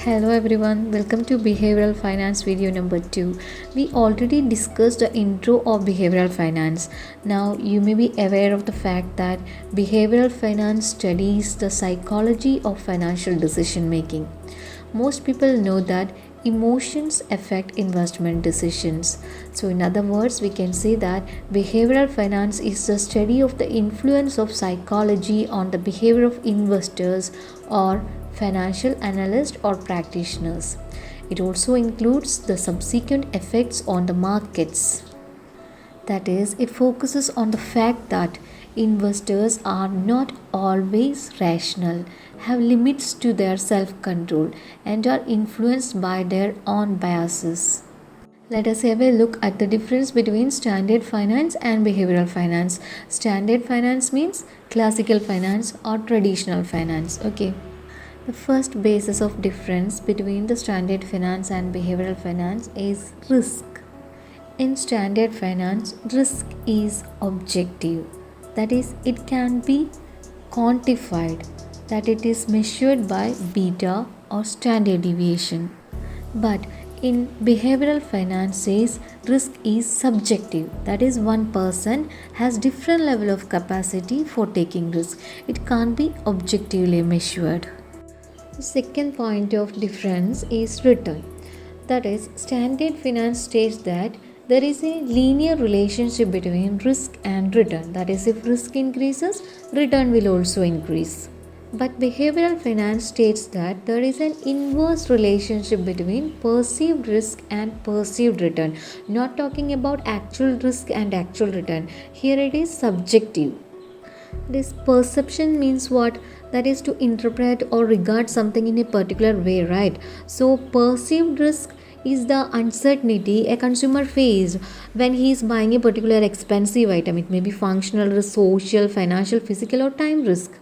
Hello everyone, welcome to Behavioral Finance video number 2. We already discussed the intro of behavioral finance. Now you may be aware of the fact that behavioral finance studies the psychology of financial decision making. Most people know that emotions affect investment decisions. So in other words, we can say that behavioral finance is the study of the influence of psychology on the behavior of investors or financial analysts or practitioners. It also includes the subsequent effects on the markets. That is, it focuses on the fact that investors are not always rational, have limits to their self control, and are influenced by their own biases. Let us have a look at the difference between standard finance and behavioral finance. Standard finance means classical finance or traditional finance. Okay. The first basis of difference between the standard finance and behavioral finance is risk. In standard finance, risk is objective. That is, it can be quantified, that it is measured by beta or standard deviation. But in behavioral finance says risk is subjective, that is, one person has different level of capacity for taking risk. It can't be objectively measured. The second point of difference is return. That is, standard finance states that there is a linear relationship between risk and return. That is, if risk increases, return will also increase. But behavioral finance states that there is an inverse relationship between perceived risk and perceived return. Not talking about actual risk and actual return. Here it is subjective. This perception means what? That is to interpret or regard something in a particular way, right? So perceived risk is the uncertainty a consumer faces when he is buying a particular expensive item. It may be functional risk, social, financial, physical, or time risk.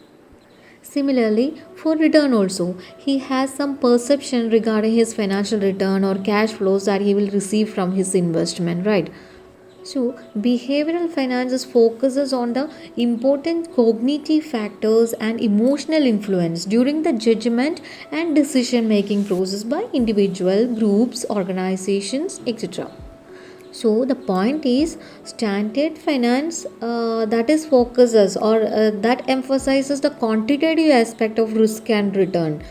Similarly, for return also, he has some perception regarding his financial return or cash flows that he will receive from his investment, right? So, behavioral finance focuses on the important cognitive factors and emotional influence during the judgment and decision making process by individual groups, organizations, etc. So the point is, standard finance that is focuses or that emphasizes the quantitative aspect of risk and return.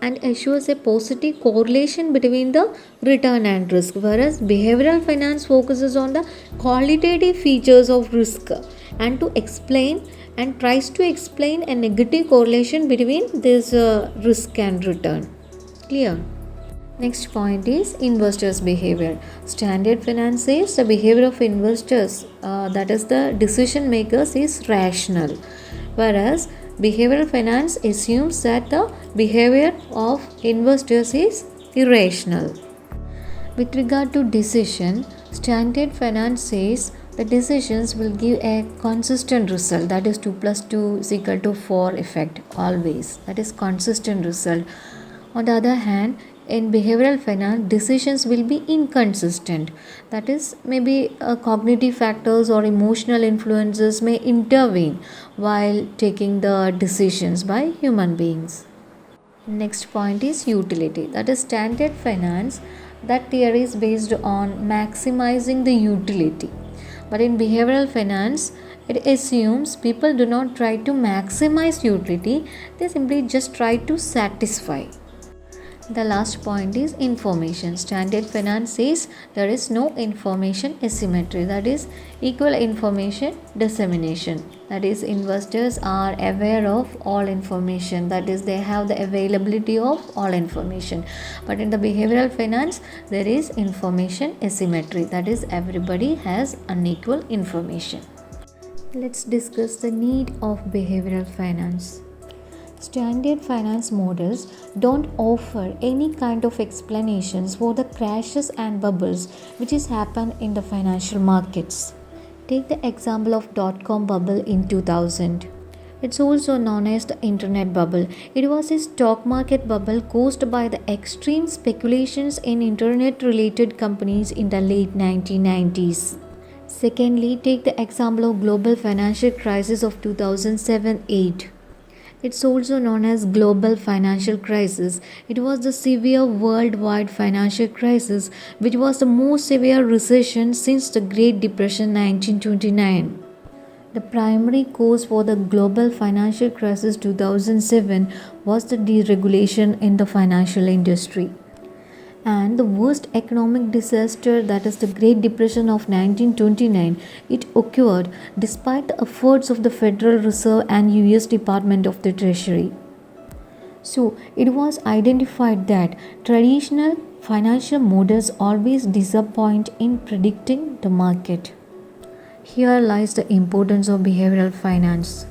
And assures a positive correlation between the return and risk, whereas behavioral finance focuses on the qualitative features of risk and to explain and tries to explain a negative correlation between this risk and return. Clear? Next point is investors' behavior. Standard finance says the behavior of investors, that is the decision makers, is rational, whereas behavioral finance assumes that the behavior of investors is irrational. With regard to decision, standard finance says the decisions will give a consistent result, that is 2 plus 2 is equal to 4 effect always, that is consistent result. On the other hand, in behavioral finance, decisions will be inconsistent, that is maybe cognitive factors or emotional influences may intervene while taking the decisions by human beings. Next point is utility. That is standard finance, that theory is based on maximizing the utility, but in behavioral finance it assumes people do not try to maximize utility, they simply just try to satisfy. The last point is information. Standard finance says there is no information asymmetry, that is equal information dissemination. That is, investors are aware of all information, that is they have the availability of all information. But in the behavioral finance, there is information asymmetry, that is everybody has unequal information. Let's discuss the need of behavioral finance. Standard finance models don't offer any kind of explanations for the crashes and bubbles which has happened in the financial markets. Take the example of dot-com bubble in 2000. It's also known as the internet bubble. It was a stock market bubble caused by the extreme speculations in internet related companies in the late 1990s. Secondly, take the example of global financial crisis of 2007-8. It's also known as global financial crisis. It was the severe worldwide financial crisis which was the most severe recession since the Great Depression 1929. The primary cause for the global financial crisis 2007 was the deregulation in the financial industry. And the worst economic disaster, that is the Great Depression of 1929, it occurred despite the efforts of the Federal Reserve and US Department of the Treasury. So it was identified that traditional financial models always disappoint in predicting the market. Here lies the importance of behavioral finance.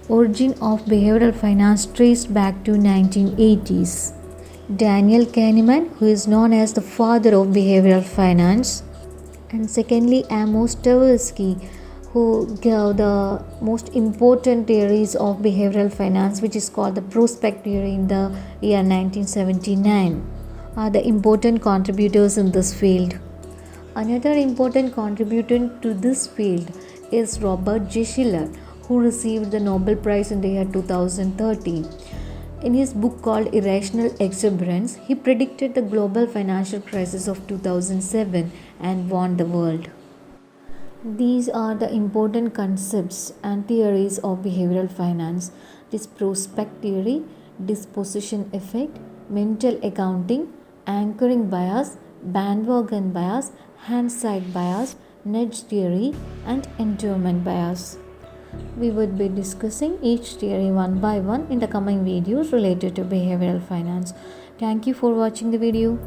Origin of behavioral finance traced back to 1980s. Daniel Kahneman, who is known as the father of behavioral finance, and secondly Amos Tversky, who gave the most important theories of behavioral finance, which is called the prospect theory in the year 1979, are the important contributors in this field. Another important contributor to this field is Robert J. Shiller, who received the Nobel Prize in the year 2013. In his book called Irrational Exuberance, he predicted the global financial crisis of 2007 and warned the world. These are the important concepts and theories of behavioral finance. This prospect theory, disposition effect, mental accounting, anchoring bias, bandwagon bias, hindsight bias, nudge theory, and endowment bias. We would be discussing each theory one by one in the coming videos related to behavioral finance. Thank you for watching the video.